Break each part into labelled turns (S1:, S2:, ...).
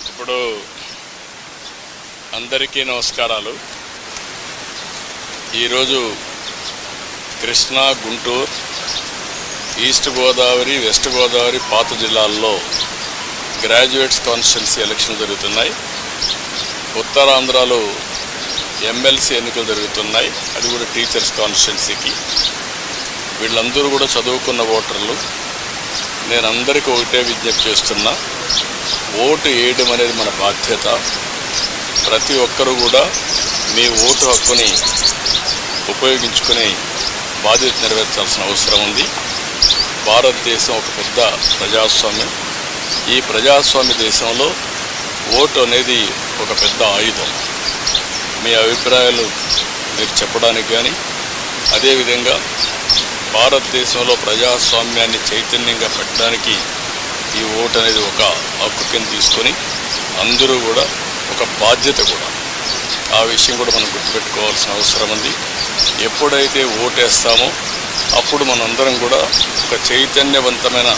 S1: ఇప్పుడు అందరికీ నమస్కారాలు. ఈరోజు కృష్ణా, గుంటూరు, ఈస్ట్ గోదావరి, వెస్ట్ గోదావరి, పాత జిల్లాల్లో గ్రాడ్యుయేట్స్ కాన్స్టిట్యున్సీ ఎలక్షన్ జరుగుతున్నాయి. ఉత్తరాంధ్రలో ఎమ్మెల్సీ ఎన్నికలు జరుగుతున్నాయి, అది కూడా టీచర్స్ కాన్స్టిట్యున్సీకి. వీళ్ళందరూ కూడా చదువుకున్న ఓటర్లు. నేను అందరికీ ఒకటే విజ్ఞప్తి చేస్తున్నా, ఓటు వేయడం అనేది మన బాధ్యత. ప్రతి ఒక్కరూ కూడా మీ ఓటు హక్కుని ఉపయోగించుకుని బాధ్యత నెరవేర్చాల్సిన అవసరం ఉంది. భారతదేశం ఒక పెద్ద ప్రజాస్వామ్యం. ఈ ప్రజాస్వామ్య దేశంలో ఓటు అనేది ఒక పెద్ద ఆయుధం. మీ అభిప్రాయాలు మీరు చెప్పడానికి కానీ, అదేవిధంగా భారతదేశంలో ప్రజాస్వామ్యాన్ని చైతన్యంగా పెట్టడానికి ఈ ఓటు అనేది ఒక హక్కు కింద తీసుకొని అందరూ కూడా ఒక బాధ్యత కూడా. ఆ విషయం కూడా మనం గుర్తుపెట్టుకోవాల్సిన అవసరం ఉంది. ఎప్పుడైతే ఓటేస్తామో అప్పుడు మనందరం కూడా ఒక చైతన్యవంతమైన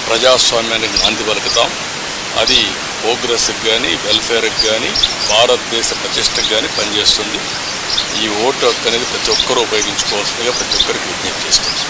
S1: ప్రజాస్వామ్యానికి నాంది పలుకుతాం. అది ప్రోగ్రెస్కి కానీ, వెల్ఫేర్కి కానీ, భారతదేశ ప్రతిష్టకు కానీ పనిచేస్తుంది. ఈ ఓటు హక్కు అనేది ప్రతి ఒక్కరూ ఉపయోగించుకోవాల్సిందిగా ప్రతి ఒక్కరికి విజ్ఞప్తి చేస్తుంది.